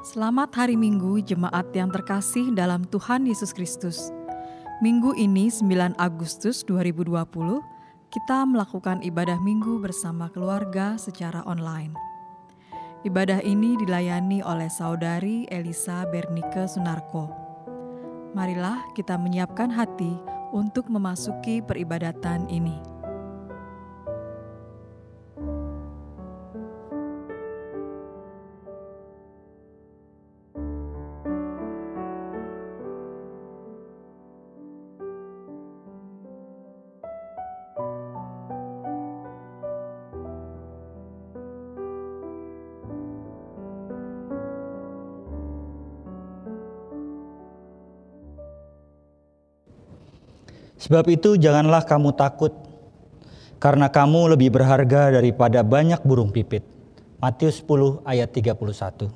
Selamat hari Minggu, jemaat yang terkasih dalam Tuhan Yesus Kristus. Minggu ini 9 Agustus 2020, kita melakukan ibadah Minggu bersama keluarga secara online. Ibadah ini dilayani oleh Saudari Elisa Bernike Sunarko. Marilah kita menyiapkan hati untuk memasuki peribadatan ini. Sebab itu janganlah kamu takut, karena kamu lebih berharga daripada banyak burung pipit. Matius 10 ayat 31.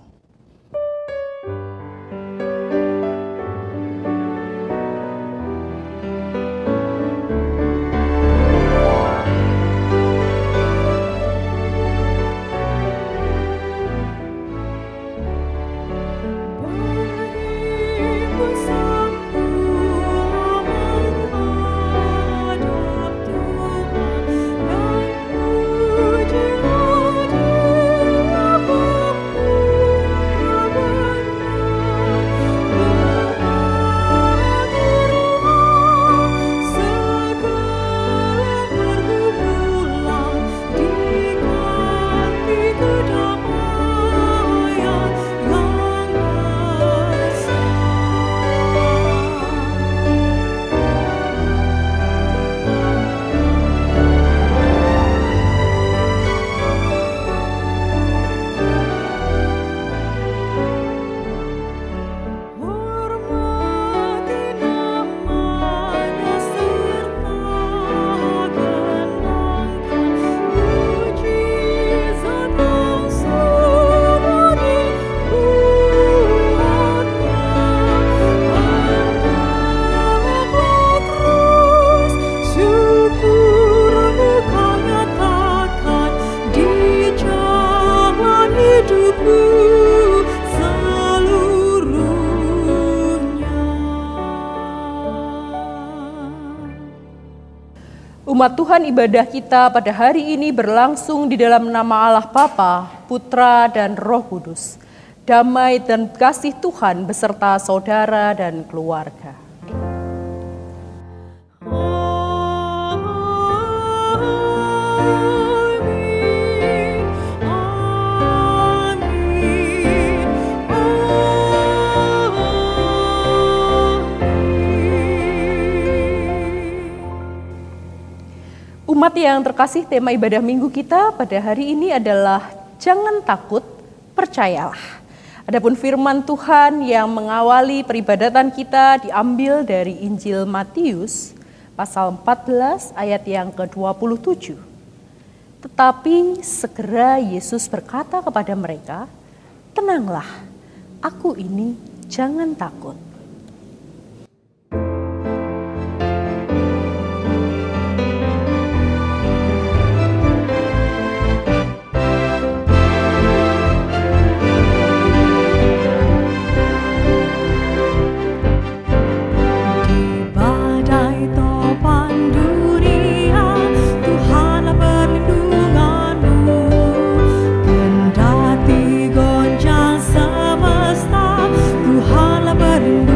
Umat Tuhan, ibadah kita pada hari ini berlangsung di dalam nama Allah Bapa, Putra, dan Roh Kudus. Damai dan kasih Tuhan beserta saudara dan keluarga. Umat yang terkasih, tema ibadah minggu kita pada hari ini adalah jangan takut, percayalah. Adapun firman Tuhan yang mengawali peribadatan kita diambil dari Injil Matius pasal 14 ayat yang ke-27. Tetapi segera Yesus berkata kepada mereka, "Tenanglah, aku ini, jangan takut." Kendati gonjang semesta, Tuhanlah pelindunganmu.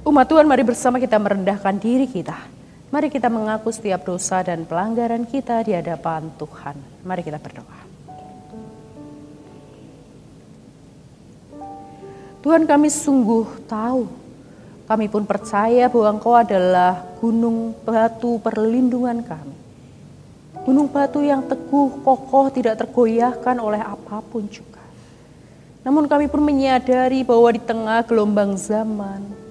Umat Tuhan, mari bersama kita merendahkan diri kita. Mari kita mengaku setiap dosa dan pelanggaran kita di hadapan Tuhan. Mari kita berdoa. Tuhan, kami sungguh tahu, kami pun percaya bahwa Engkau adalah gunung batu perlindungan kami. Gunung batu yang teguh, kokoh, tidak tergoyahkan oleh apapun juga. Namun kami pun menyadari bahwa di tengah gelombang zaman,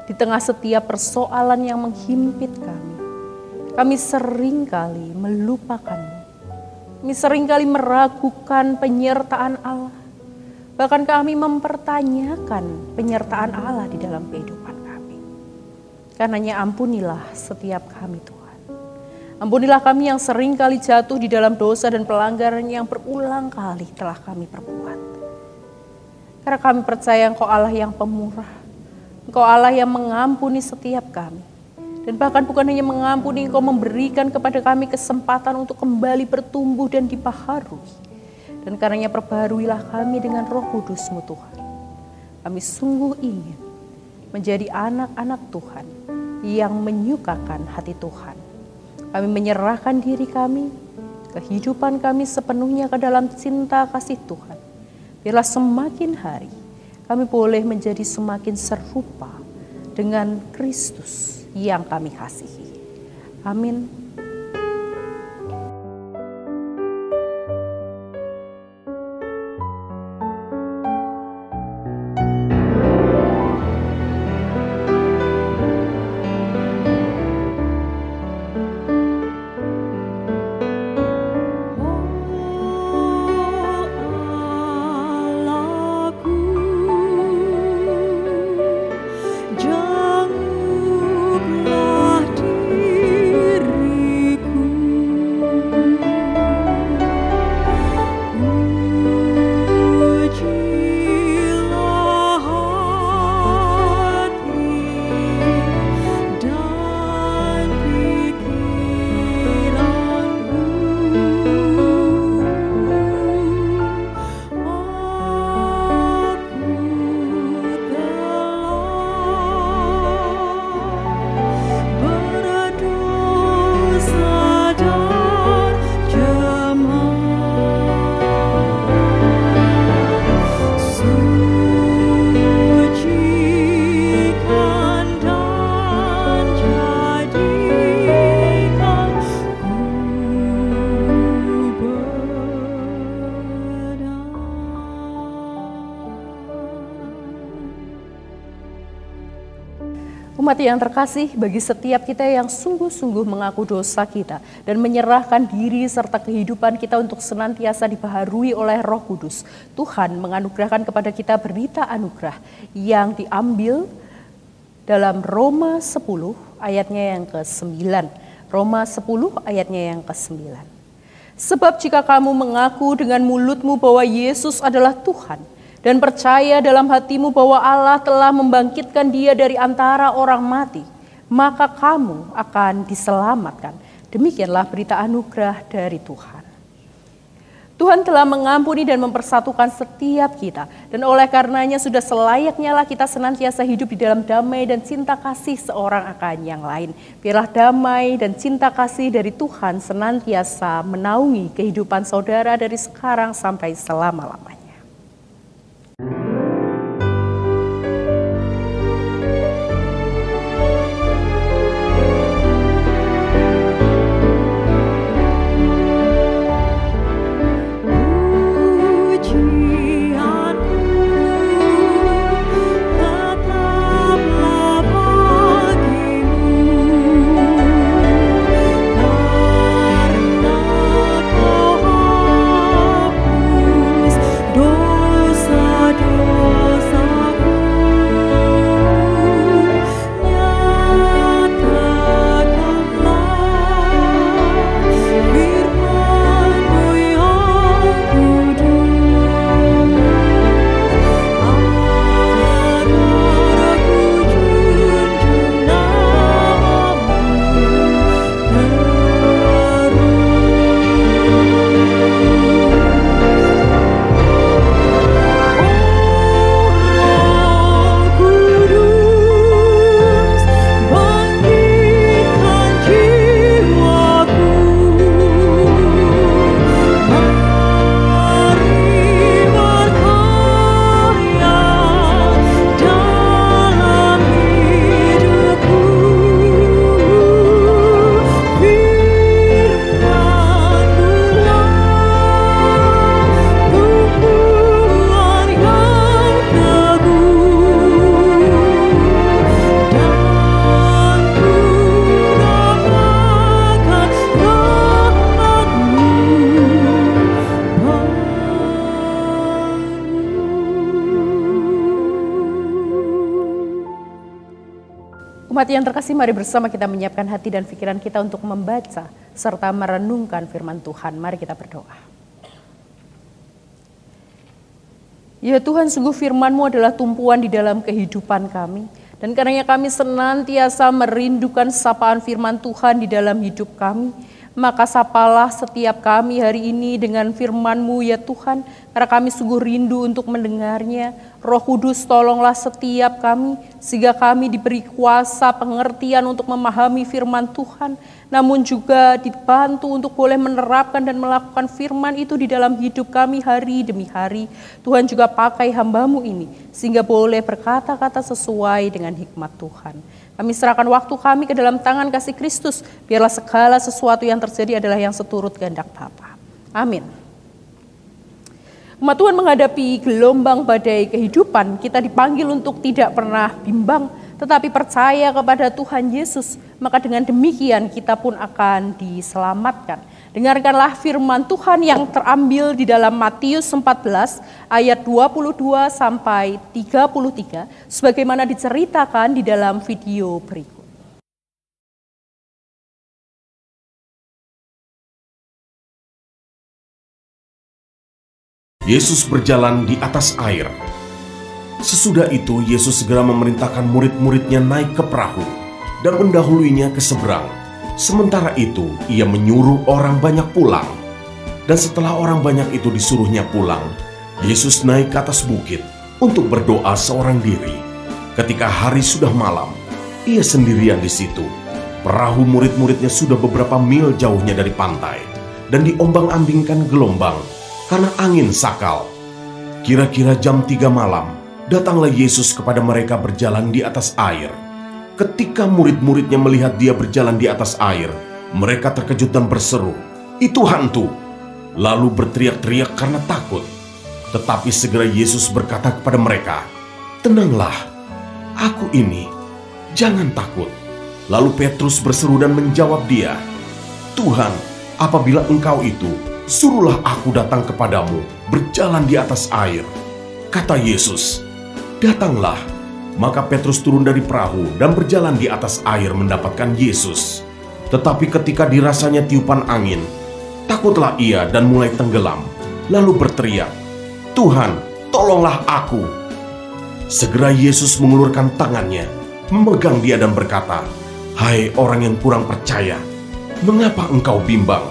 di tengah setiap persoalan yang menghimpit kami seringkali melupakan-Mu. Kami seringkali meragukan penyertaan Allah. Bahkan kami mempertanyakan penyertaan Allah di dalam kehidupan kami. Karenanya ampunilah setiap kami Tuhan. Ampunilah kami yang seringkali jatuh di dalam dosa dan pelanggaran yang berulang kali telah kami perbuat. Karena kami percaya Engkau Allah yang pemurah. Engkau Allah yang mengampuni setiap kami. Dan bahkan bukan hanya mengampuni, Engkau memberikan kepada kami kesempatan untuk kembali bertumbuh dan dibaharui. Dan karenanya perbaharuilah kami dengan Roh Kudus-Mu Tuhan. Kami sungguh ingin menjadi anak-anak Tuhan yang menyukakan hati Tuhan. Kami menyerahkan diri kami, kehidupan kami sepenuhnya ke dalam cinta kasih Tuhan. Biarlah semakin hari kami boleh menjadi semakin serupa dengan Kristus yang kami kasihi. Amin. Umat yang terkasih, bagi setiap kita yang sungguh-sungguh mengaku dosa kita dan menyerahkan diri serta kehidupan kita untuk senantiasa dibaharui oleh Roh Kudus, Tuhan menganugerahkan kepada kita berita anugerah yang diambil dalam Roma 10 ayatnya yang ke-9. Roma 10 ayatnya yang ke-9. Sebab jika kamu mengaku dengan mulutmu bahwa Yesus adalah Tuhan, dan percaya dalam hatimu bahwa Allah telah membangkitkan Dia dari antara orang mati, maka kamu akan diselamatkan. Demikianlah berita anugerah dari Tuhan. Tuhan telah mengampuni dan mempersatukan setiap kita, dan oleh karenanya sudah selayaknya lah kita senantiasa hidup di dalam damai dan cinta kasih seorang akan yang lain. Biarlah damai dan cinta kasih dari Tuhan senantiasa menaungi kehidupan saudara dari sekarang sampai selama-lamanya. Umat yang terkasih, mari bersama kita menyiapkan hati dan pikiran kita untuk membaca serta merenungkan firman Tuhan. Mari kita berdoa. Ya Tuhan, sungguh firman-Mu adalah tumpuan di dalam kehidupan kami. Dan karenanya kami senantiasa merindukan sapaan firman Tuhan di dalam hidup kami. Maka sapalah setiap kami hari ini dengan firman-Mu ya Tuhan, karena kami sungguh rindu untuk mendengarnya. Roh Kudus, tolonglah setiap kami, sehingga kami diberi kuasa pengertian untuk memahami firman Tuhan, namun juga dibantu untuk boleh menerapkan dan melakukan firman itu di dalam hidup kami hari demi hari. Tuhan juga pakai hamba-Mu ini, sehingga boleh berkata-kata sesuai dengan hikmat Tuhan. Kami serahkan waktu kami ke dalam tangan kasih Kristus, biarlah segala sesuatu yang terjadi adalah yang seturut kehendak Bapa. Amin. Umat Tuhan menghadapi gelombang badai kehidupan, kita dipanggil untuk tidak pernah bimbang, tetapi percaya kepada Tuhan Yesus, maka dengan demikian kita pun akan diselamatkan. Dengarkanlah firman Tuhan yang terambil di dalam Matius 14 ayat 22 sampai 33 sebagaimana diceritakan di dalam video berikut. Yesus berjalan di atas air. Sesudah itu Yesus segera memerintahkan murid-muridnya naik ke perahu dan mendahuluinya ke seberang. Sementara itu, ia menyuruh orang banyak pulang. Dan setelah orang banyak itu disuruhnya pulang, Yesus naik ke atas bukit untuk berdoa seorang diri. Ketika hari sudah malam, ia sendirian di situ. Perahu murid-muridnya sudah beberapa mil jauhnya dari pantai, dan diombang-ambingkan gelombang karena angin sakal. Kira-kira jam 3 malam, datanglah Yesus kepada mereka berjalan di atas air. Ketika murid-muridnya melihat dia berjalan di atas air, mereka terkejut dan berseru, "Itu hantu!" Lalu berteriak-teriak karena takut. Tetapi segera Yesus berkata kepada mereka, "Tenanglah, aku ini, jangan takut." Lalu Petrus berseru dan menjawab dia, "Tuhan, apabila Engkau itu, suruhlah aku datang kepadamu berjalan di atas air." Kata Yesus, "Datanglah." Maka Petrus turun dari perahu dan berjalan di atas air mendapatkan Yesus. Tetapi ketika dirasanya tiupan angin, takutlah ia dan mulai tenggelam, lalu berteriak, "Tuhan, tolonglah aku." Segera Yesus mengulurkan tangannya, memegang dia dan berkata, "Hai orang yang kurang percaya, mengapa engkau bimbang?"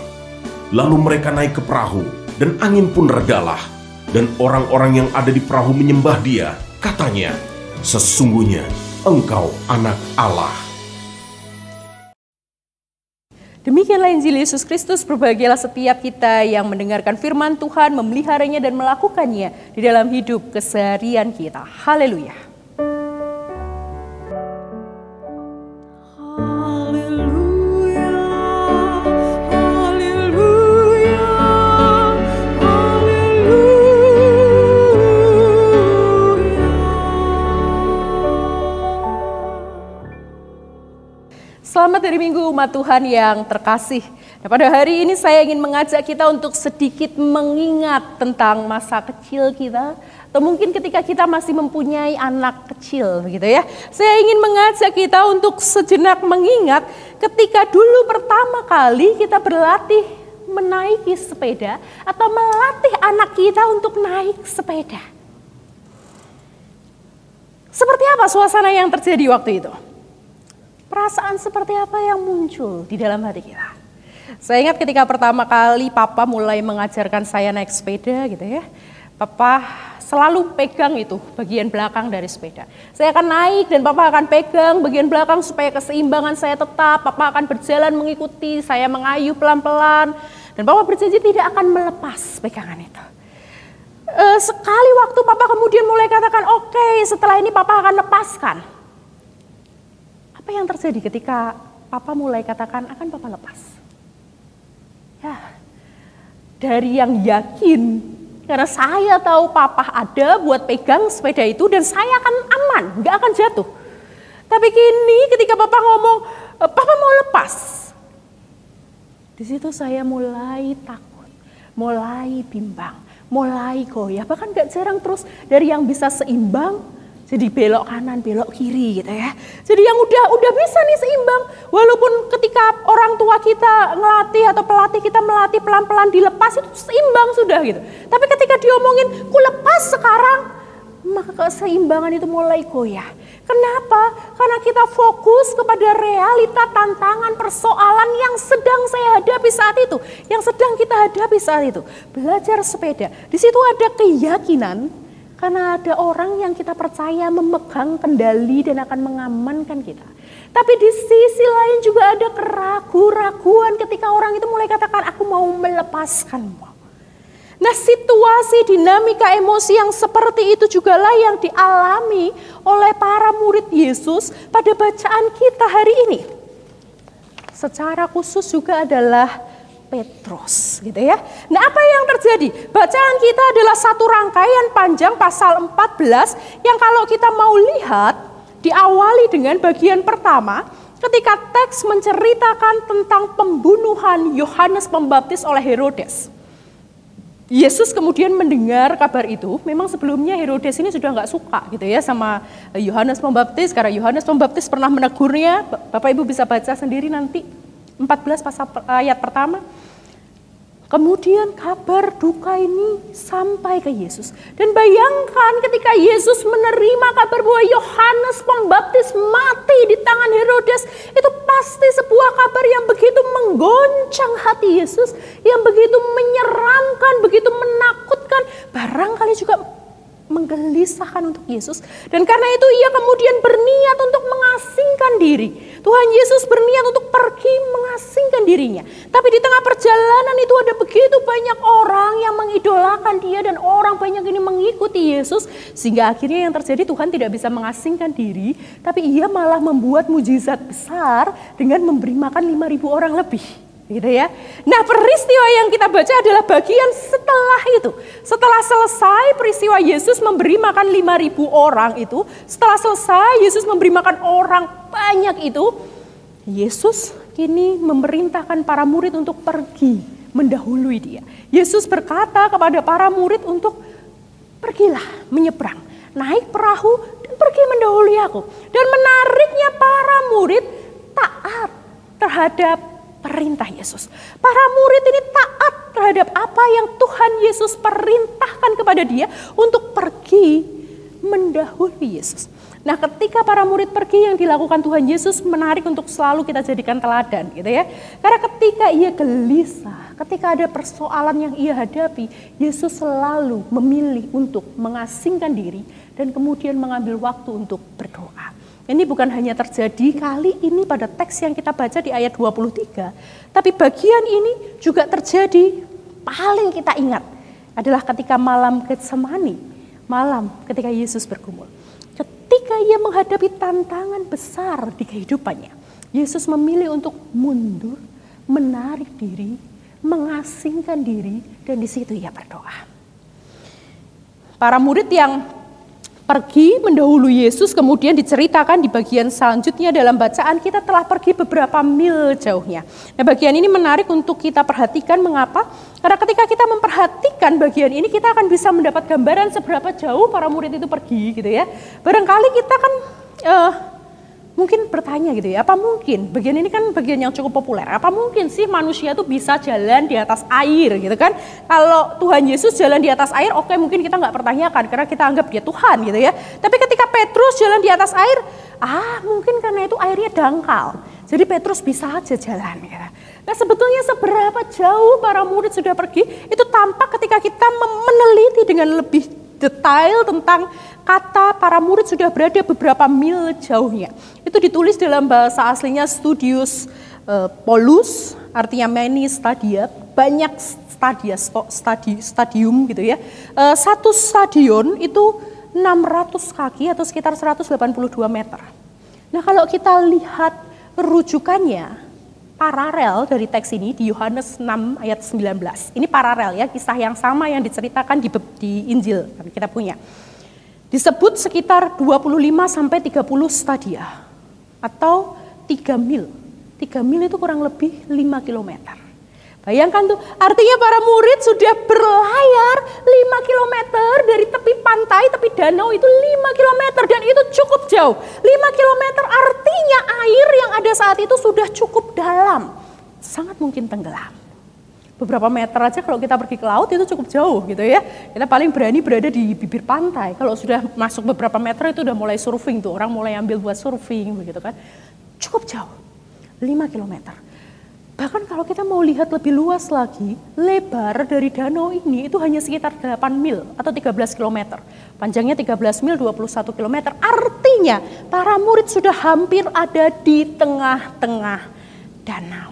Lalu mereka naik ke perahu, dan angin pun redalah. Dan orang-orang yang ada di perahu menyembah dia, katanya, "Sesungguhnya engkau anak Allah." Demikianlah Injil Yesus Kristus. Berbahagialah setiap kita yang mendengarkan firman Tuhan, memeliharanya dan melakukannya di dalam hidup keseharian kita. Haleluya. Selamat hari Minggu umat Tuhan yang terkasih. Nah, pada hari ini saya ingin mengajak kita untuk sedikit mengingat tentang masa kecil kita. Atau mungkin ketika kita masih mempunyai anak kecil begitu ya. Saya ingin mengajak kita untuk sejenak mengingat ketika dulu pertama kali kita berlatih menaiki sepeda. Atau melatih anak kita untuk naik sepeda. Seperti apa suasana yang terjadi waktu itu? Perasaan seperti apa yang muncul di dalam hati kita? Saya ingat ketika pertama kali Papa mulai mengajarkan saya naik sepeda gitu ya. Papa selalu pegang itu bagian belakang dari sepeda. Saya akan naik dan Papa akan pegang bagian belakang supaya keseimbangan saya tetap. Papa akan berjalan mengikuti, saya mengayuh pelan-pelan. Dan Papa berjanji tidak akan melepas pegangan itu. Sekali waktu Papa kemudian mulai katakan, "Oke, setelah ini Papa akan lepaskan." Apa yang terjadi ketika Papa mulai katakan akan Papa lepas? Ya, dari yang yakin, karena saya tahu Papa ada buat pegang sepeda itu dan saya akan aman, gak akan jatuh. Tapi kini ketika Papa ngomong, "Papa mau lepas." Di situ saya mulai takut, mulai bimbang, mulai goyah. Bahkan gak jarang terus dari yang bisa seimbang, Jadi belok kanan, belok kiri gitu ya. Jadi yang udah bisa nih seimbang. Walaupun ketika orang tua kita ngelatih atau pelatih kita melatih pelan-pelan dilepas itu seimbang sudah gitu. Tapi ketika diomongin ku lepas sekarang, maka keseimbangan itu mulai goyah. Kenapa? Karena kita fokus kepada realita, tantangan, persoalan yang sedang saya hadapi saat itu. Yang sedang kita hadapi saat itu. Belajar sepeda. Di situ ada keyakinan karena ada orang yang kita percaya memegang kendali dan akan mengamankan kita. Tapi di sisi lain juga ada keraguan-raguan ketika orang itu mulai katakan aku mau melepaskanmu. Nah, situasi dinamika emosi yang seperti itu jugalah yang dialami oleh para murid Yesus pada bacaan kita hari ini. Secara khusus juga adalah Petrus, gitu ya. Nah, apa yang terjadi? Bacaan kita adalah satu rangkaian panjang pasal 14 yang kalau kita mau lihat diawali dengan bagian pertama ketika teks menceritakan tentang pembunuhan Yohanes Pembaptis oleh Herodes. Yesus kemudian mendengar kabar itu. Memang sebelumnya Herodes ini sudah nggak suka gitu ya sama Yohanes Pembaptis, karena Yohanes Pembaptis pernah menegurnya. Bapak Ibu bisa baca sendiri nanti 14 pasal ayat pertama. Kemudian kabar duka ini sampai ke Yesus. Dan bayangkan ketika Yesus menerima kabar bahwa Yohanes Pembaptis mati di tangan Herodes, itu pasti sebuah kabar yang begitu menggoncang hati Yesus, yang begitu menyeramkan, begitu menakutkan, barangkali juga menggelisahkan untuk Yesus. Dan karena itu ia kemudian berniat untuk mengasingkan diri. Tuhan Yesus berniat untuk pergi mengasingkan dirinya. Tapi di tengah perjalanan itu ada begitu banyak orang yang mengidolakan dia dan orang banyak ini mengikuti Yesus. Sehingga akhirnya yang terjadi Tuhan tidak bisa mengasingkan diri. Tapi ia malah membuat mujizat besar dengan memberi makan 5.000 orang lebih. Gitu ya. Nah, peristiwa yang kita baca adalah bagian setelah itu. Setelah selesai peristiwa Yesus memberi makan 5.000 orang itu, setelah selesai Yesus memberi makan orang banyak itu, Yesus kini memerintahkan para murid untuk pergi mendahului dia. Yesus berkata kepada para murid untuk pergilah menyeberang, naik perahu dan pergi mendahului aku. Dan menariknya para murid taat terhadap perintah Yesus. Para murid ini taat terhadap apa yang Tuhan Yesus perintahkan kepada dia untuk pergi mendahului Yesus. Nah, ketika para murid pergi, yang dilakukan Tuhan Yesus menarik untuk selalu kita jadikan teladan gitu ya. Karena ketika ia gelisah, ketika ada persoalan yang ia hadapi, Yesus selalu memilih untuk mengasingkan diri dan kemudian mengambil waktu untuk berdoa. Ini bukan hanya terjadi kali ini pada teks yang kita baca di ayat 23, tapi bagian ini juga terjadi paling kita ingat adalah ketika malam Getsemani, malam ketika Yesus bergumul. Ketika ia menghadapi tantangan besar di kehidupannya, Yesus memilih untuk mundur, menarik diri, mengasingkan diri, dan di situ ia berdoa. Para murid yang pergi mendahului Yesus kemudian diceritakan di bagian selanjutnya dalam bacaan kita telah pergi beberapa mil jauhnya. Nah, bagian ini menarik untuk kita perhatikan. Mengapa? Karena ketika kita memperhatikan bagian ini kita akan bisa mendapat gambaran seberapa jauh para murid itu pergi gitu ya. Barangkali kita kan mungkin bertanya gitu ya, apa mungkin, bagian ini kan bagian yang cukup populer, apa mungkin sih manusia tuh bisa jalan di atas air gitu kan. Kalau Tuhan Yesus jalan di atas air, oke, mungkin kita nggak pertanyakan karena kita anggap dia Tuhan gitu ya. Tapi ketika Petrus jalan di atas air, mungkin karena itu airnya dangkal, jadi Petrus bisa aja jalan gitu. Nah, sebetulnya seberapa jauh para murid sudah pergi, itu tampak ketika kita meneliti dengan lebih detail tentang kata para murid sudah berada beberapa mil jauhnya. Itu ditulis dalam bahasa aslinya Studius Paulus, artinya many stadia, banyak stadia, stadium gitu ya. Satu stadion itu 600 kaki atau sekitar 182 meter. Nah, kalau kita lihat rujukannya, paralel dari teks ini di Yohanes 6 ayat 19. Ini paralel ya, kisah yang sama yang diceritakan di Injil kan kita punya. Disebut sekitar 25 sampai 30 stadia atau 3 mil. 3 mil itu kurang lebih 5 kilometer. Bayangkan tuh, artinya para murid sudah berlayar 5 km dari tepi pantai, tepi danau itu 5 km dan itu cukup jauh. 5 km artinya air yang ada saat itu sudah cukup dalam. Sangat mungkin tenggelam. Beberapa meter aja kalau kita pergi ke laut itu cukup jauh gitu ya. Kita paling berani berada di bibir pantai. Kalau sudah masuk beberapa meter itu udah mulai surfing tuh, orang mulai ambil buat surfing begitu kan. Cukup jauh, 5 km. Bahkan kalau kita mau lihat lebih luas lagi, lebar dari danau ini itu hanya sekitar 8 mil atau 13 km. Panjangnya 13 mil, 21 km. Artinya para murid sudah hampir ada di tengah-tengah danau.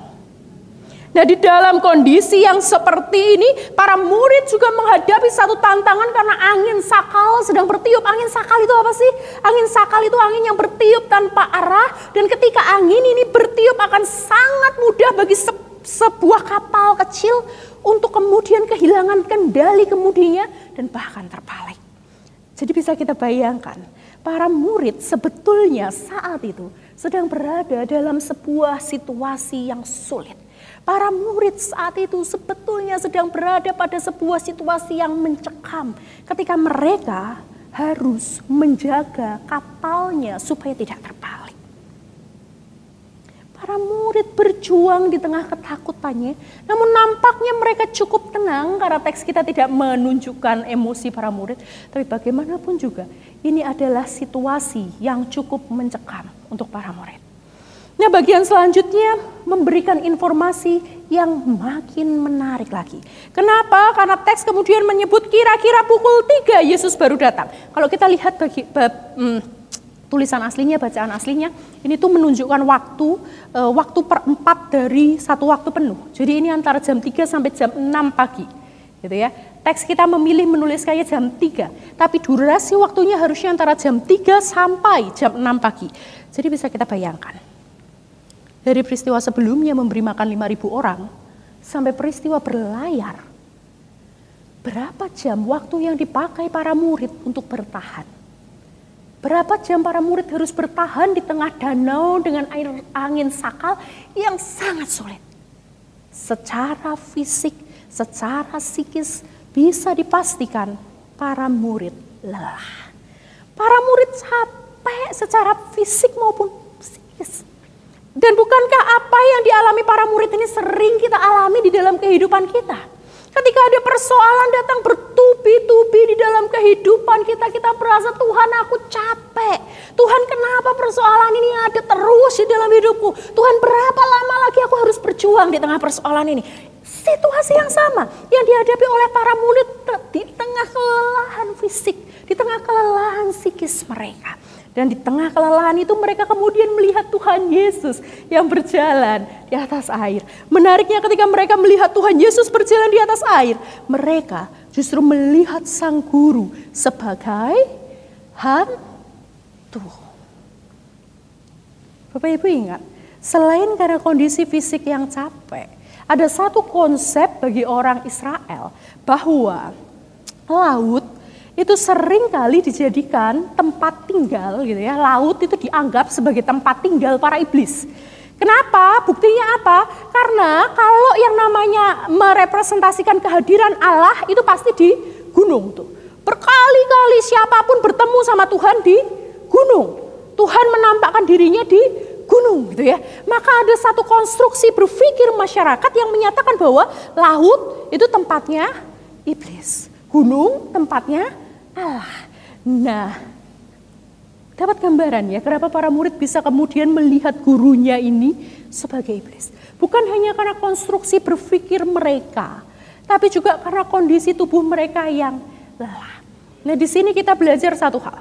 Nah, di dalam kondisi yang seperti ini, para murid juga menghadapi satu tantangan karena angin sakal sedang bertiup. Angin sakal itu apa sih? Angin sakal itu angin yang bertiup tanpa arah. Dan ketika angin ini bertiup akan sangat mudah bagi sebuah kapal kecil untuk kemudian kehilangan kendali kemudinya dan bahkan terpaling. Jadi bisa kita bayangkan, para murid sebetulnya saat itu sedang berada dalam sebuah situasi yang sulit. Para murid saat itu sebetulnya sedang berada pada sebuah situasi yang mencekam ketika mereka harus menjaga kapalnya supaya tidak terpaling. Para murid berjuang di tengah ketakutannya, namun nampaknya mereka cukup tenang karena teks kita tidak menunjukkan emosi para murid. Tapi bagaimanapun juga ini adalah situasi yang cukup mencekam untuk para murid. Nah, bagian selanjutnya memberikan informasi yang makin menarik lagi. Kenapa? Karena teks kemudian menyebut kira-kira pukul 3 Yesus baru datang. Kalau kita lihat tulisan aslinya, bacaan aslinya, ini tuh menunjukkan waktu per-4 dari satu waktu penuh. Jadi ini antara jam 3 sampai jam 6 pagi. Gitu ya. Teks kita memilih menuliskannya jam 3, tapi durasi waktunya harusnya antara jam 3 sampai jam 6 pagi. Jadi bisa kita bayangkan. Dari peristiwa sebelumnya memberi makan 5.000 orang, sampai peristiwa berlayar. Berapa jam waktu yang dipakai para murid untuk bertahan? Berapa jam para murid harus bertahan di tengah danau dengan air angin sakal yang sangat sulit? Secara fisik, secara psikis bisa dipastikan para murid lelah. Para murid capek secara fisik maupun psikis. Dan bukankah apa yang dialami para murid ini sering kita alami di dalam kehidupan kita? Ketika ada persoalan datang bertubi-tubi di dalam kehidupan kita, kita merasa Tuhan aku capek. Tuhan kenapa persoalan ini ada terus di dalam hidupku? Tuhan berapa lama lagi aku harus berjuang di tengah persoalan ini? Situasi yang sama yang dihadapi oleh para murid di tengah kelelahan fisik, di tengah kelelahan psikis mereka. Dan di tengah kelelahan itu mereka kemudian melihat Tuhan Yesus yang berjalan di atas air. Menariknya ketika mereka melihat Tuhan Yesus berjalan di atas air, mereka justru melihat Sang Guru sebagai hantu. Bapak Ibu ingat, selain karena kondisi fisik yang capek, ada satu konsep bagi orang Israel bahwa laut itu sering kali dijadikan tempat tinggal gitu ya. Laut itu dianggap sebagai tempat tinggal para iblis. Kenapa? Buktinya apa? Karena kalau yang namanya merepresentasikan kehadiran Allah itu pasti di gunung tuh. Berkali-kali siapapun bertemu sama Tuhan di gunung. Tuhan menampakkan dirinya di gunung gitu ya. Maka ada satu konstruksi berpikir masyarakat yang menyatakan bahwa laut itu tempatnya iblis. Gunung tempatnya Allah. Nah, dapat gambaran ya kenapa para murid bisa kemudian melihat gurunya ini sebagai iblis. Bukan hanya karena konstruksi berpikir mereka, tapi juga karena kondisi tubuh mereka yang lelah. Nah, di sini kita belajar satu hal.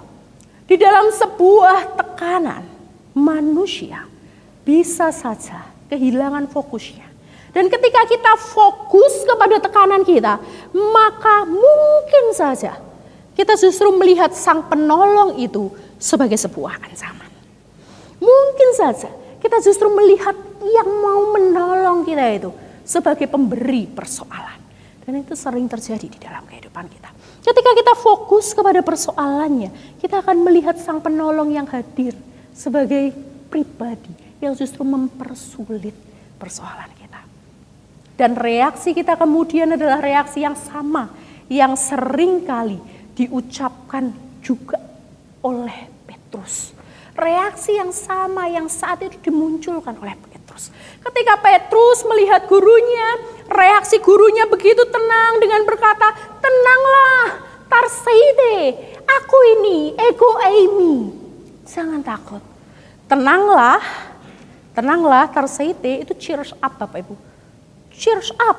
Di dalam sebuah tekanan, manusia bisa saja kehilangan fokusnya. Dan ketika kita fokus kepada tekanan kita, maka mungkin saja kita justru melihat Sang Penolong itu sebagai sebuah ancaman. Mungkin saja kita justru melihat yang mau menolong kita itu sebagai pemberi persoalan. Dan itu sering terjadi di dalam kehidupan kita. Ketika kita fokus kepada persoalannya, kita akan melihat Sang Penolong yang hadir sebagai pribadi yang justru mempersulit persoalan kita. Dan reaksi kita kemudian adalah reaksi yang sama, yang sering kali diucapkan juga oleh Petrus. Reaksi yang sama yang saat itu dimunculkan oleh Petrus. Ketika Petrus melihat gurunya, reaksi gurunya begitu tenang dengan berkata, "Tenanglah, Tarseide, aku ini, ego eimi. Jangan takut. Tenanglah, Tarseide itu cheers up Bapak Ibu. Cheers up,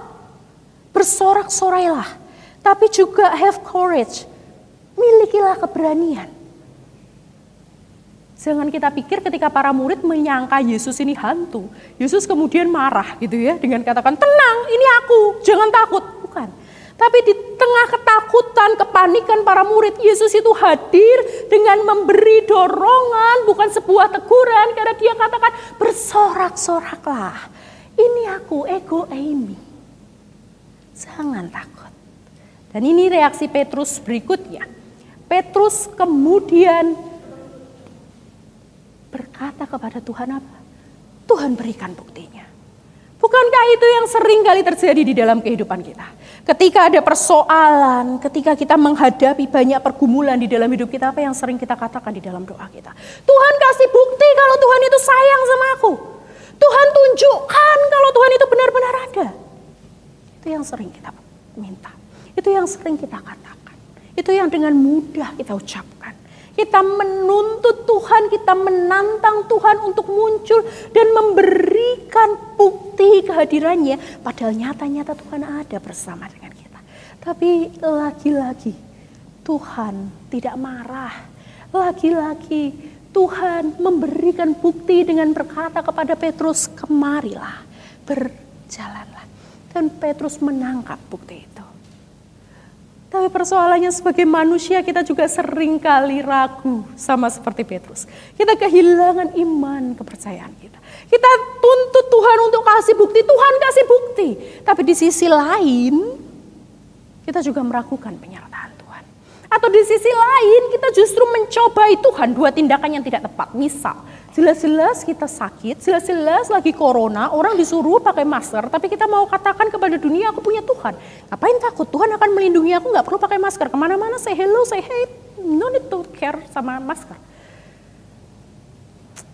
bersorak-sorailah. Tapi juga have courage, milikilah keberanian." Jangan kita pikir ketika para murid menyangka Yesus ini hantu, Yesus kemudian marah gitu ya dengan katakan, "Tenang, ini aku, jangan takut." Bukan. Tapi di tengah ketakutan, kepanikan para murid, Yesus itu hadir dengan memberi dorongan, bukan sebuah teguran, karena dia katakan, "Bersorak-soraklah, ini aku, ego eimi. Jangan takut." Dan ini reaksi Petrus berikutnya. Petrus kemudian berkata kepada Tuhan apa? "Tuhan, berikan buktinya." Bukankah itu yang sering kali terjadi di dalam kehidupan kita? Ketika ada persoalan, ketika kita menghadapi banyak pergumulan di dalam hidup kita, apa yang sering kita katakan di dalam doa kita? "Tuhan, kasih bukti kalau Tuhan itu sayang sama aku. Tuhan, tunjukkan kalau Tuhan itu benar-benar ada." Itu yang sering kita minta. Itu yang sering kita katakan. Itu yang dengan mudah kita ucapkan. Kita menuntut Tuhan, kita menantang Tuhan untuk muncul dan memberikan bukti kehadirannya. Padahal nyata-nyata Tuhan ada bersama dengan kita. Tapi lagi-lagi Tuhan tidak marah. Lagi-lagi Tuhan memberikan bukti dengan berkata kepada Petrus, "Kemarilah, berjalanlah." Dan Petrus menangkap bukti itu. Tapi persoalannya sebagai manusia kita juga sering kali ragu sama seperti Petrus. Kita kehilangan iman kepercayaan kita. Kita tuntut Tuhan untuk kasih bukti, Tuhan kasih bukti. Tapi di sisi lain kita juga meragukan penyertaan Tuhan. Atau di sisi lain kita justru mencobai Tuhan dua tindakan yang tidak tepat. Misal, jelas-jelas kita sakit, jelas-jelas lagi corona, orang disuruh pakai masker, tapi kita mau katakan kepada dunia, "Aku punya Tuhan." Ngapain takut? Tuhan akan melindungi aku, gak perlu pakai masker. Kemana-mana say hello, say hey, no need to care sama masker.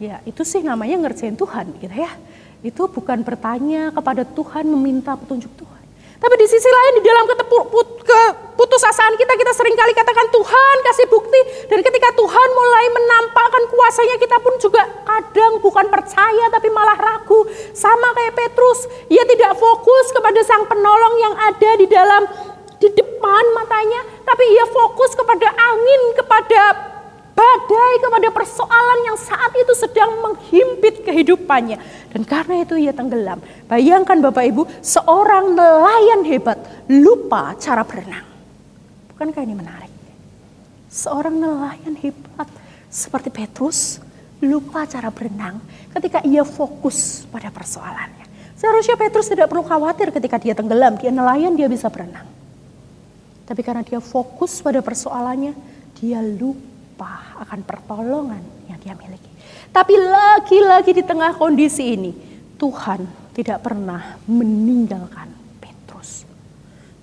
Ya itu sih namanya ngerjain Tuhan gitu ya. Itu bukan bertanya kepada Tuhan, meminta petunjuk Tuhan. Tapi di sisi lain di dalam keputusasaan kita seringkali katakan, "Tuhan kasih bukti." Dan ketika Tuhan mulai menampakkan kuasanya, kita pun juga kadang bukan percaya tapi malah ragu. Sama kayak Petrus, ia tidak fokus kepada sang penolong yang ada di depan matanya, tapi ia fokus kepada angin, kepada badai, kepada persoalan yang saat itu sedang menghimpit kehidupannya. Dan karena itu ia tenggelam. Bayangkan Bapak Ibu, seorang nelayan hebat lupa cara berenang. Bukankah ini menarik? Seorang nelayan hebat seperti Petrus lupa cara berenang ketika ia fokus pada persoalannya. Seharusnya Petrus tidak perlu khawatir ketika dia tenggelam, dia nelayan, dia bisa berenang. Tapi karena dia fokus pada persoalannya, dia lupa akan pertolongan yang dia miliki. Tapi lagi-lagi di tengah kondisi ini, Tuhan tidak pernah meninggalkan Petrus.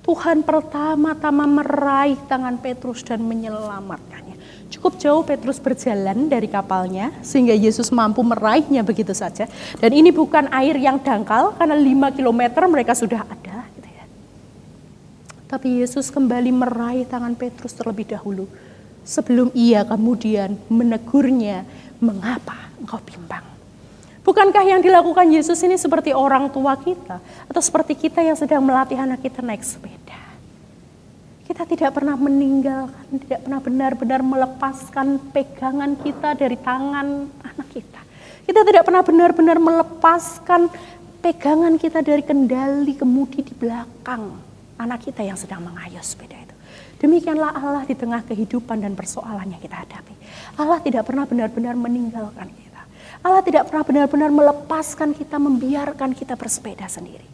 Tuhan pertama-tama meraih tangan Petrus dan menyelamatkannya. Cukup jauh Petrus berjalan dari kapalnya sehingga Yesus mampu meraihnya begitu saja. Dan ini bukan air yang dangkal karena 5 kilometer mereka sudah ada. Gitu ya. Tapi Yesus kembali meraih tangan Petrus terlebih dahulu. Sebelum ia kemudian menegurnya, "Mengapa engkau bimbang?" Bukankah yang dilakukan Yesus ini seperti orang tua kita atau seperti kita yang sedang melatih anak kita naik sepeda? Kita tidak pernah meninggalkan, tidak pernah benar-benar melepaskan pegangan kita dari tangan anak kita. Kita tidak pernah benar-benar melepaskan pegangan kita dari kendali kemudi di belakang anak kita yang sedang mengayuh sepeda itu. Demikianlah Allah di tengah kehidupan dan persoalan yang kita hadapi. Allah tidak pernah benar-benar meninggalkan kita. Allah tidak pernah benar-benar melepaskan kita, membiarkan kita bersepeda sendiri.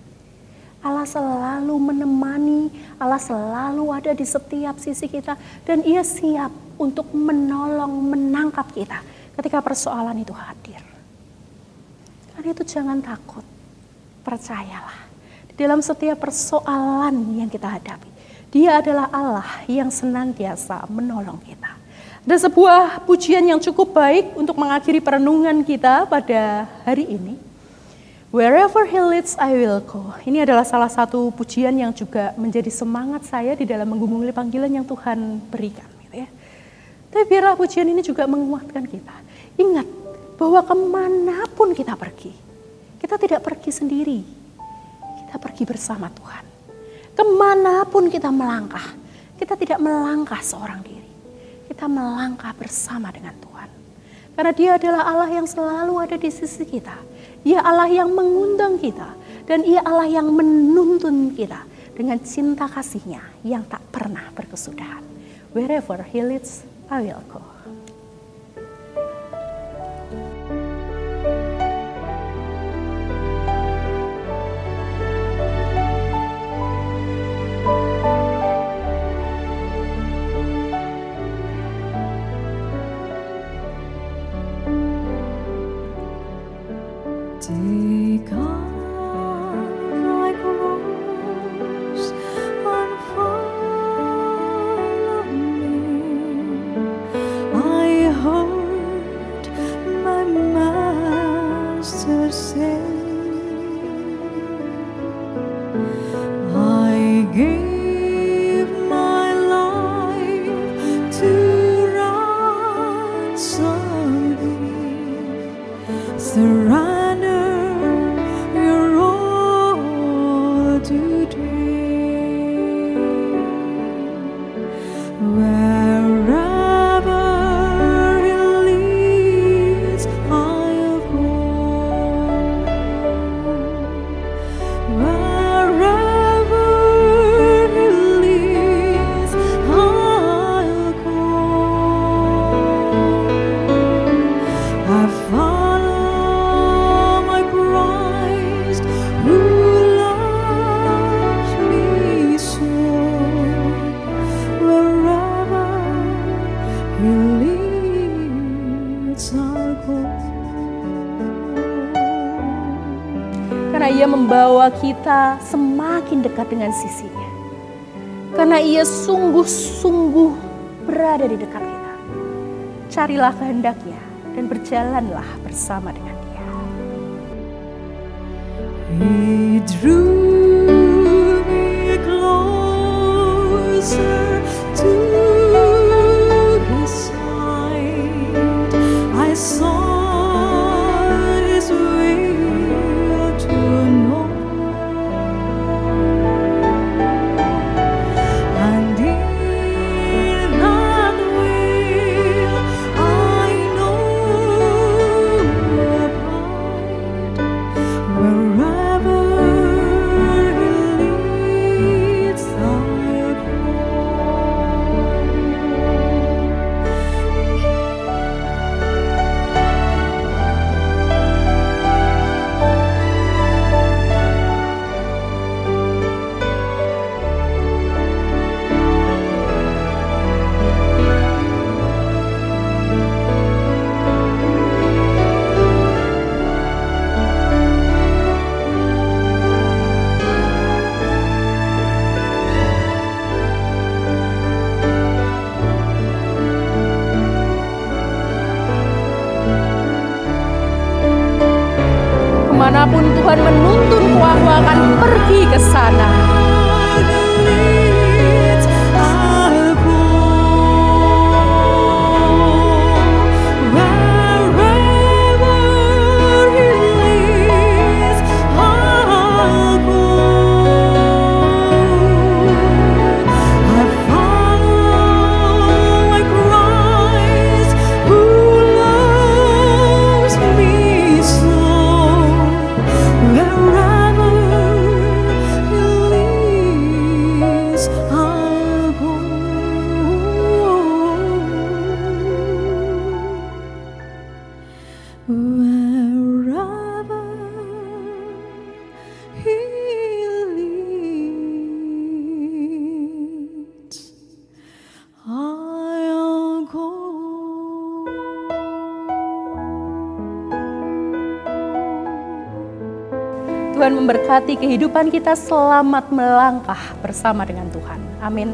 Allah selalu menemani, Allah selalu ada di setiap sisi kita. Dan ia siap untuk menolong, menangkap kita ketika persoalan itu hadir. Karena itu jangan takut, percayalah. dalam setiap persoalan yang kita hadapi. Dia adalah Allah yang senantiasa menolong kita. Ada sebuah pujian yang cukup baik untuk mengakhiri perenungan kita pada hari ini. Wherever He leads, I will go. Ini adalah salah satu pujian yang juga menjadi semangat saya di dalam menggumuli panggilan yang Tuhan berikan. Gitu ya. Tapi biarlah pujian ini juga menguatkan kita. Ingat bahwa kemanapun kita pergi, kita tidak pergi sendiri. Kita pergi bersama Tuhan. Kemanapun kita melangkah, kita tidak melangkah seorang diri. Kita melangkah bersama dengan Tuhan. Karena Dia adalah Allah yang selalu ada di sisi kita. Ia Allah yang mengundang kita. Dan Ia Allah yang menuntun kita dengan cinta kasih-Nya yang tak pernah berkesudahan. Wherever He leads, I will go. Take on thy cross and follow me. I heard my Master say, I gave my life to ransom thee. Surrender your all today. Wherever He leads, I'll go. Wherever He leads, I'll go. I follow my Christ who loves me so. Wherever He leads, I'll go. Karena Ia membawa kita semakin dekat dengan sisi-Nya. Karena Ia sungguh-sungguh berada di dekat kita. Carilah kehendak-Nya dan berjalanlah bersama dengan Dia. He drew me closer to His side. I sought His will to know, and in that will I know abide. Wherever He leads, I'll go. Kemanapun Tuhan menuntun, aku akan pergi ke sana. Wherever He leads, Tuhan memberkati kehidupan kita. Selamat melangkah bersama dengan Tuhan. Amin.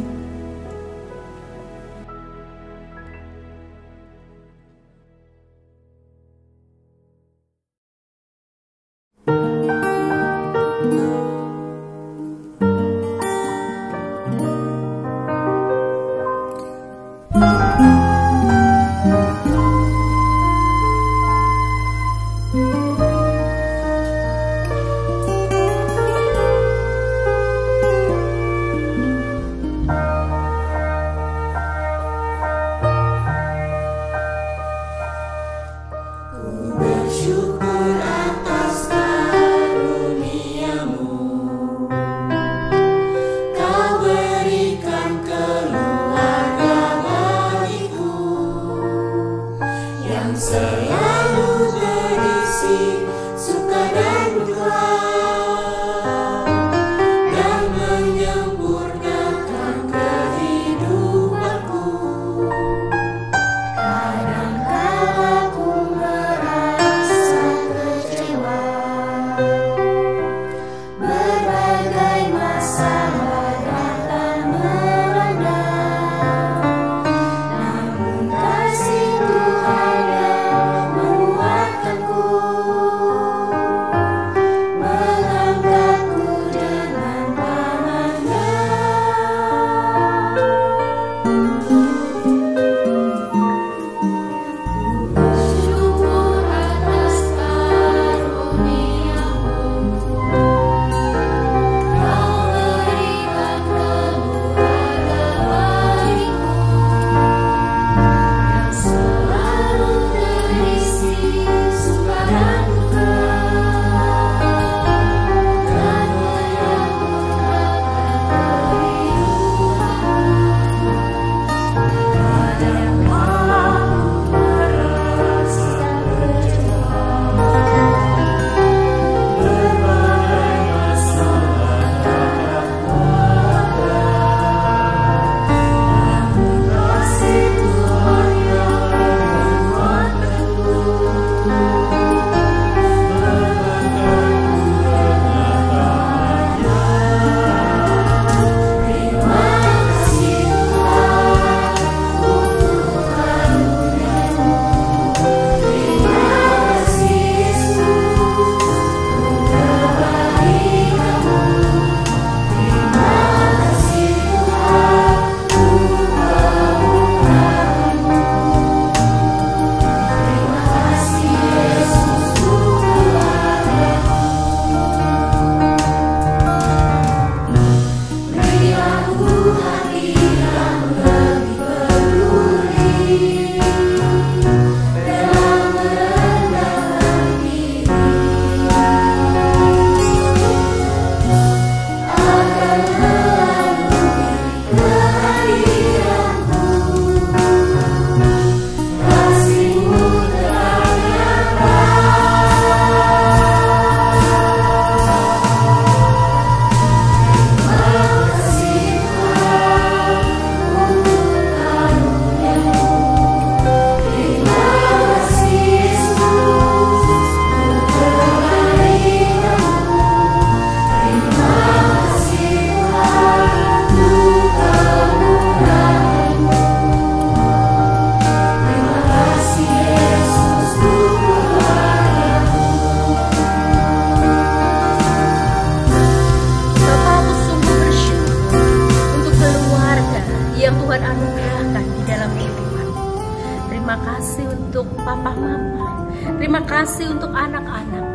Terima kasih untuk anak-anak.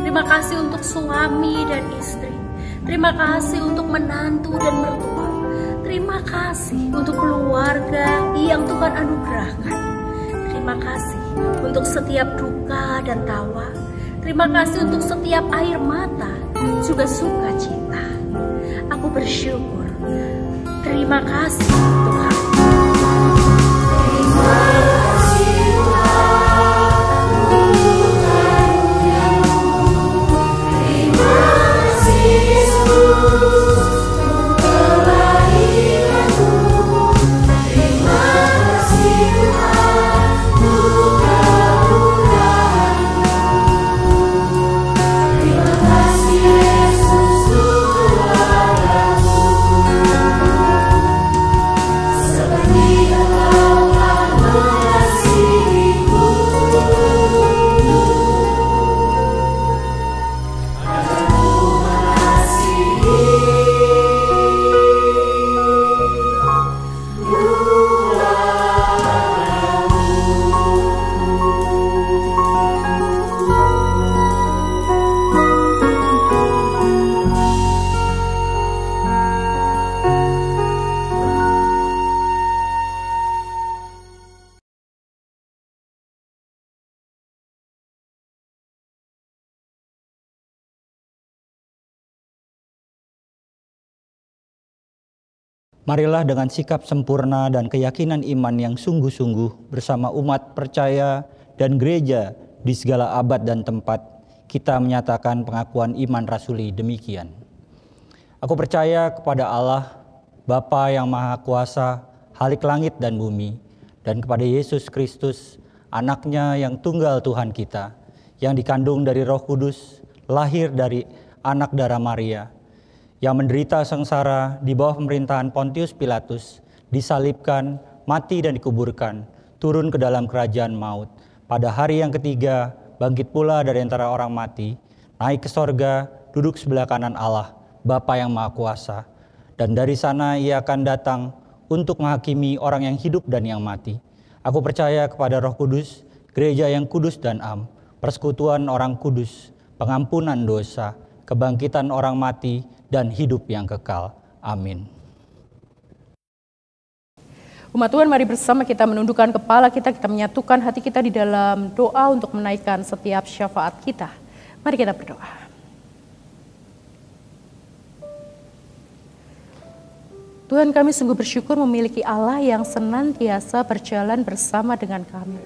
Terima kasih untuk suami dan istri. Terima kasih untuk menantu dan mertua. Terima kasih untuk keluarga yang Tuhan anugerahkan. Terima kasih untuk setiap duka dan tawa. Terima kasih untuk setiap air mata, juga sukacita. Aku bersyukur. Terima kasih Tuhan. Terima kasih Tuhan. Terima kasih Yesus. Yeah. Marilah dengan sikap sempurna dan keyakinan iman yang sungguh-sungguh bersama umat percaya dan gereja di segala abad dan tempat kita menyatakan pengakuan iman rasuli demikian. Aku percaya kepada Allah, Bapa yang Maha Kuasa, Khalik langit dan bumi, dan kepada Yesus Kristus, Anaknya yang tunggal Tuhan kita, yang dikandung dari Roh Kudus, lahir dari anak darah Maria, yang menderita sengsara di bawah pemerintahan Pontius Pilatus, disalibkan, mati dan dikuburkan, turun ke dalam kerajaan maut. Pada hari yang ketiga, bangkit pula dari antara orang mati, naik ke sorga, duduk sebelah kanan Allah, Bapa yang Maha Kuasa. Dan dari sana ia akan datang untuk menghakimi orang yang hidup dan yang mati. Aku percaya kepada Roh Kudus, gereja yang kudus dan am, persekutuan orang kudus, pengampunan dosa, kebangkitan orang mati, dan hidup yang kekal. Amin. Umat Tuhan, mari bersama kita menundukkan kepala kita menyatukan hati kita di dalam doa untuk menaikkan setiap syafaat kita. Mari kita berdoa. Tuhan, kami sungguh bersyukur memiliki Allah yang senantiasa berjalan bersama dengan kami.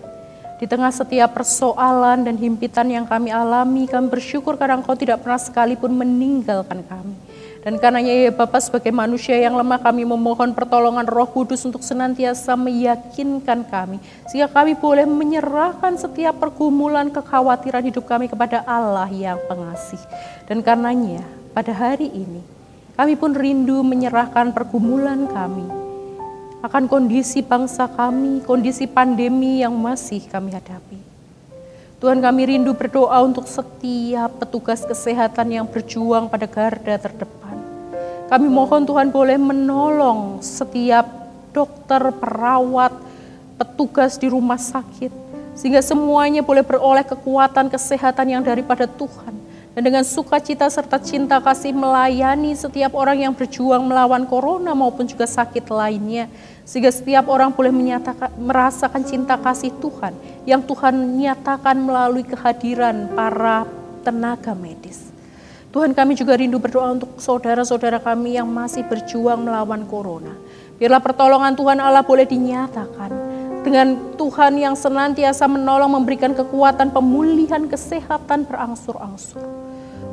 Di tengah setiap persoalan dan himpitan yang kami alami, kami bersyukur karena Engkau tidak pernah sekalipun meninggalkan kami. Dan karenanya ya Bapa, sebagai manusia yang lemah, kami memohon pertolongan Roh Kudus untuk senantiasa meyakinkan kami, sehingga kami boleh menyerahkan setiap pergumulan kekhawatiran hidup kami kepada Allah yang pengasih. Dan karenanya pada hari ini, kami pun rindu menyerahkan pergumulan kami akan kondisi bangsa kami, kondisi pandemi yang masih kami hadapi. Tuhan, kami rindu berdoa untuk setiap petugas kesehatan yang berjuang pada garda terdepan. Kami mohon Tuhan boleh menolong setiap dokter, perawat, petugas di rumah sakit, sehingga semuanya boleh beroleh kekuatan kesehatan yang daripada Tuhan. Dan dengan sukacita serta cinta kasih melayani setiap orang yang berjuang melawan corona maupun juga sakit lainnya. Sehingga setiap orang boleh merasakan cinta kasih Tuhan yang Tuhan nyatakan melalui kehadiran para tenaga medis. Tuhan, kami juga rindu berdoa untuk saudara-saudara kami yang masih berjuang melawan corona. Biarlah pertolongan Tuhan Allah boleh dinyatakan. Dengan Tuhan yang senantiasa menolong, memberikan kekuatan pemulihan kesehatan berangsur-angsur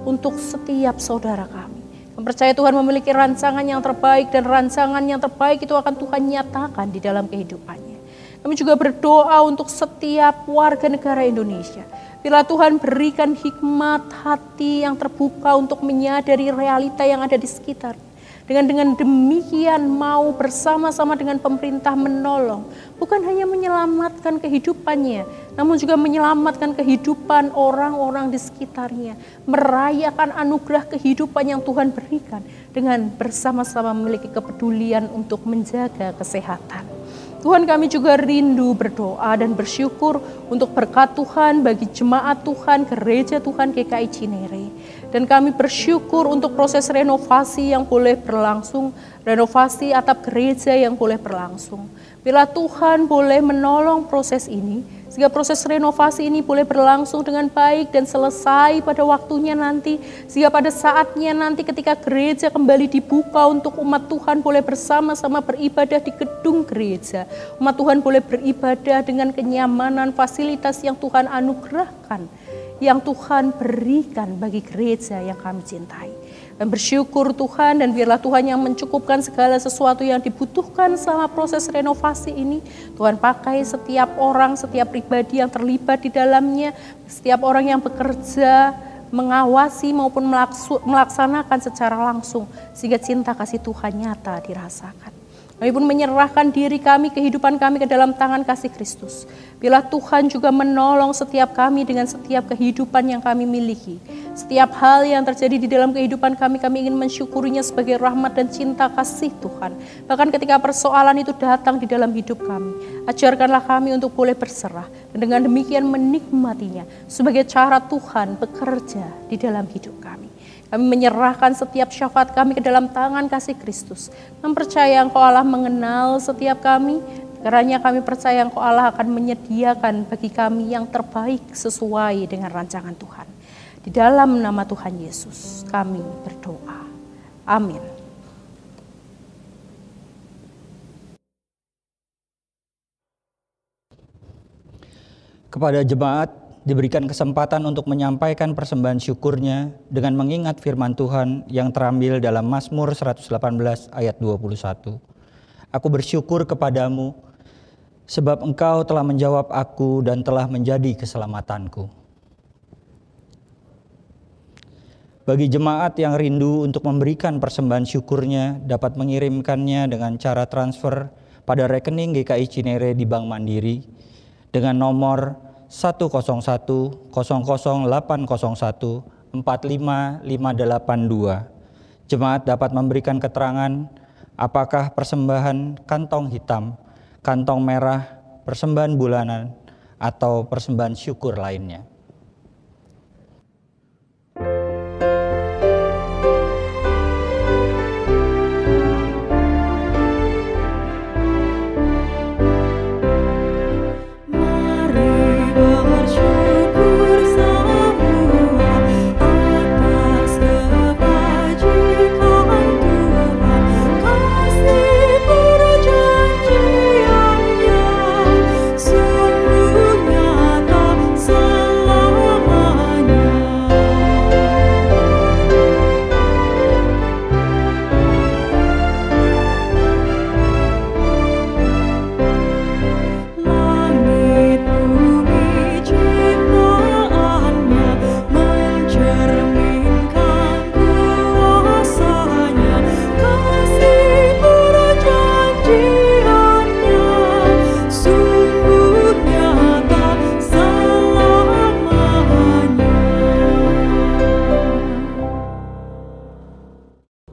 untuk setiap saudara kami. Percaya Tuhan memiliki rancangan yang terbaik, dan rancangan yang terbaik itu akan Tuhan nyatakan di dalam kehidupannya. Kami juga berdoa untuk setiap warga negara Indonesia. Bila Tuhan berikan hikmat hati yang terbuka untuk menyadari realita yang ada di sekitar. Dengan demikian mau bersama-sama dengan pemerintah menolong, bukan hanya menyelamatkan kehidupannya, namun juga menyelamatkan kehidupan orang-orang di sekitarnya, merayakan anugerah kehidupan yang Tuhan berikan dengan bersama-sama memiliki kepedulian untuk menjaga kesehatan. Tuhan, kami juga rindu berdoa dan bersyukur untuk berkat Tuhan bagi jemaat Tuhan, gereja Tuhan GKI Cinere. Dan kami bersyukur untuk proses renovasi yang boleh berlangsung, renovasi atap gereja yang boleh berlangsung. Bila Tuhan boleh menolong proses ini, sehingga proses renovasi ini boleh berlangsung dengan baik dan selesai pada waktunya nanti, sehingga pada saatnya nanti ketika gereja kembali dibuka untuk umat Tuhan boleh bersama-sama beribadah di gedung gereja. Umat Tuhan boleh beribadah dengan kenyamanan, fasilitas yang Tuhan anugerahkan, yang Tuhan berikan bagi gereja yang kami cintai. Dan bersyukur Tuhan, dan biarlah Tuhan yang mencukupkan segala sesuatu yang dibutuhkan selama proses renovasi ini. Tuhan pakai setiap orang, setiap pribadi yang terlibat di dalamnya, setiap orang yang bekerja, mengawasi maupun melaksanakan secara langsung, sehingga cinta kasih Tuhan nyata dirasakan. Kami pun menyerahkan diri kami, kehidupan kami ke dalam tangan kasih Kristus. Bila Tuhan juga menolong setiap kami dengan setiap kehidupan yang kami miliki. Setiap hal yang terjadi di dalam kehidupan kami, kami ingin mensyukurinya sebagai rahmat dan cinta kasih Tuhan. Bahkan ketika persoalan itu datang di dalam hidup kami, ajarkanlah kami untuk boleh berserah. Dan dengan demikian menikmatinya sebagai cara Tuhan bekerja di dalam hidup kami. Kami menyerahkan setiap syafaat kami ke dalam tangan kasih Kristus. Mempercaya Engkau Allah mengenal setiap kami. Karena kami percaya Engkau Allah akan menyediakan bagi kami yang terbaik sesuai dengan rancangan Tuhan. Di dalam nama Tuhan Yesus kami berdoa. Amin. Kepada jemaat diberikan kesempatan untuk menyampaikan persembahan syukurnya dengan mengingat firman Tuhan yang terambil dalam Mazmur 118 ayat 21. Aku bersyukur kepadamu, sebab Engkau telah menjawab aku dan telah menjadi keselamatanku. Bagi jemaat yang rindu untuk memberikan persembahan syukurnya, dapat mengirimkannya dengan cara transfer pada rekening GKI Cinere di Bank Mandiri dengan nomor 1010080145582. Jemaat dapat memberikan keterangan apakah persembahan kantong hitam, kantong merah, persembahan bulanan, atau persembahan syukur lainnya.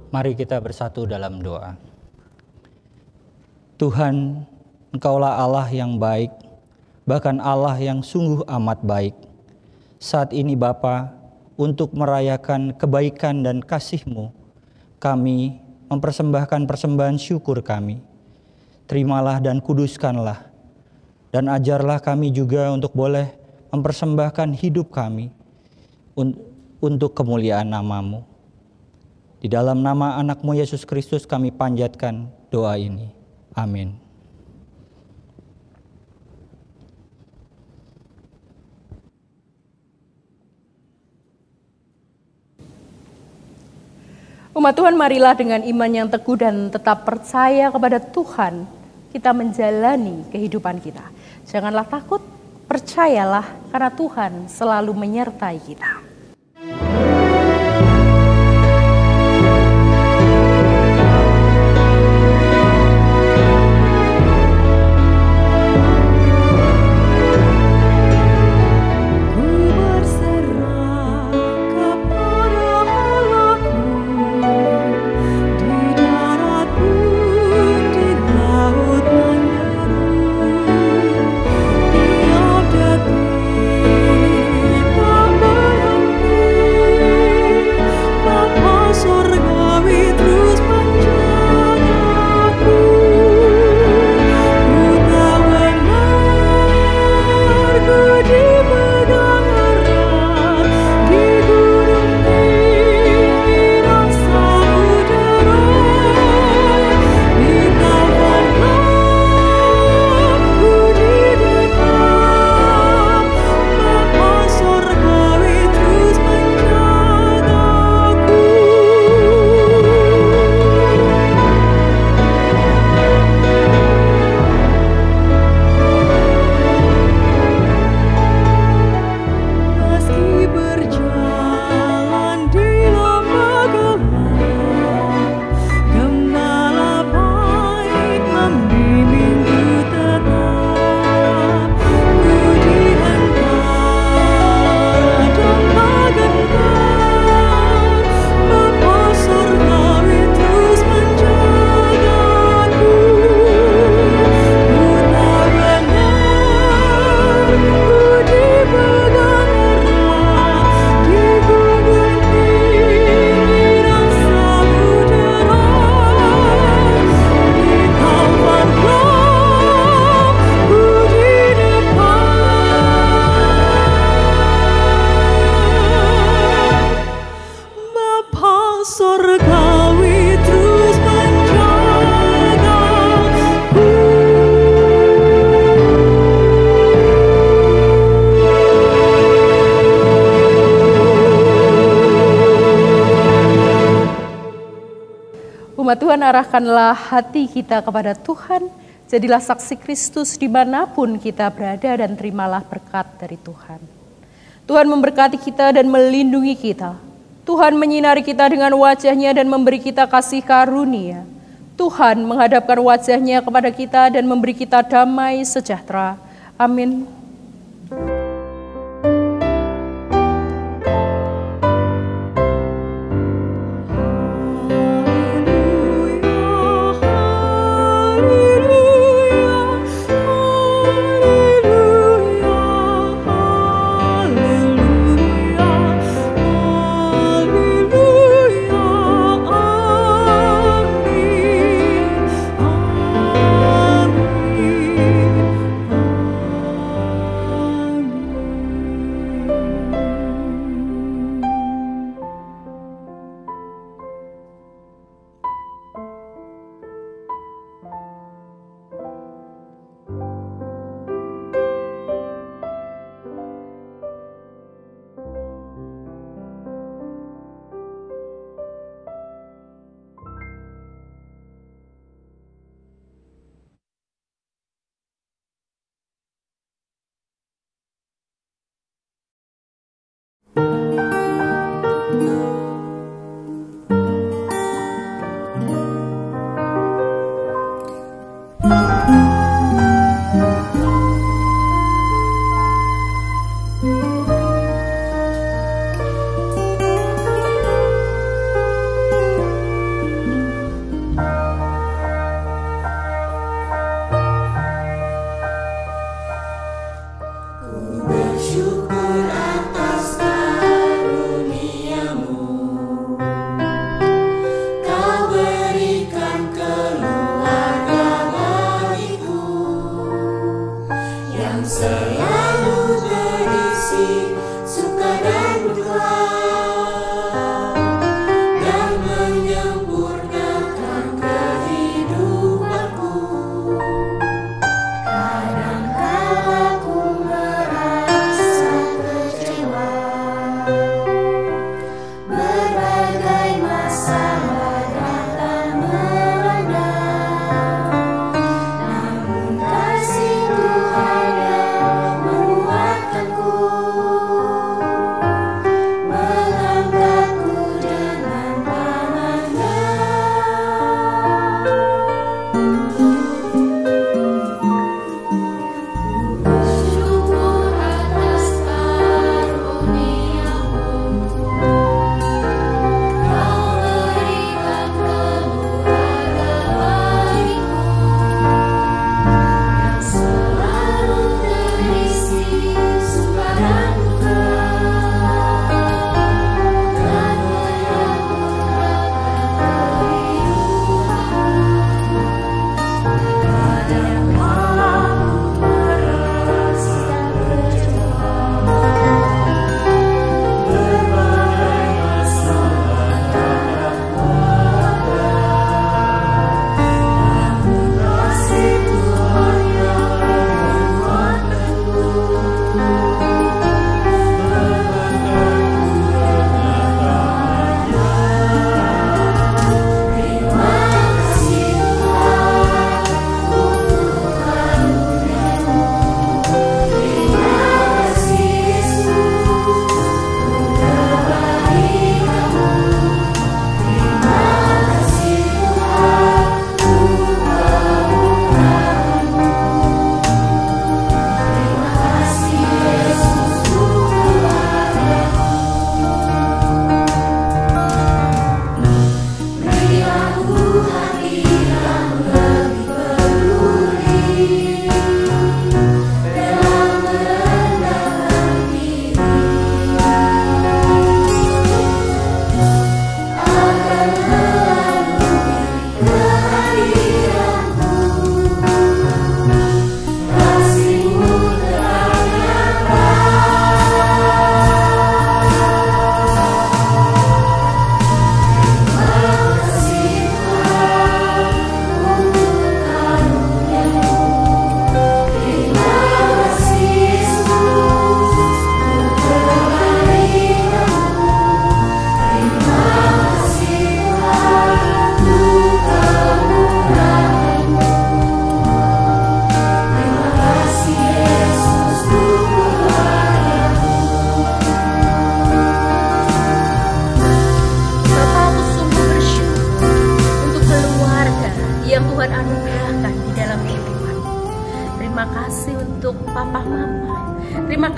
Mari kita bersatu dalam doa. Tuhan, Engkaulah Allah yang baik, bahkan Allah yang sungguh amat baik. Saat ini Bapa, untuk merayakan kebaikan dan kasih-Mu, kami mempersembahkan persembahan syukur kami. Terimalah dan kuduskanlah, dan ajarlah kami juga untuk boleh mempersembahkan hidup kami untuk kemuliaan nama-Mu. Di dalam nama anak-Mu Yesus Kristus kami panjatkan doa ini. Amin. Umat Tuhan, marilah dengan iman yang teguh dan tetap percaya kepada Tuhan, kita menjalani kehidupan kita. Janganlah takut, percayalah karena Tuhan selalu menyertai kita. Umat Tuhan, arahkanlah hati kita kepada Tuhan. Jadilah saksi Kristus dimanapun kita berada dan terimalah berkat dari Tuhan. Tuhan memberkati kita dan melindungi kita. Tuhan menyinari kita dengan wajah-Nya dan memberi kita kasih karunia. Tuhan menghadapkan wajah-Nya kepada kita dan memberi kita damai sejahtera. Amin.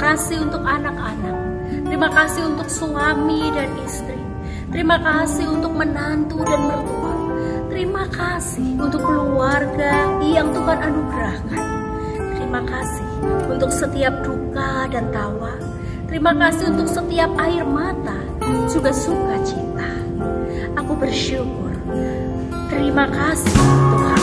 kasih untuk anak-anak. Terima kasih untuk suami dan istri. Terima kasih untuk menantu dan mertua. Terima kasih untuk keluarga yang Tuhan anugerahkan. Terima kasih untuk setiap duka dan tawa. Terima kasih untuk setiap air mata, juga sukacita. Aku bersyukur. Terima kasih Tuhan.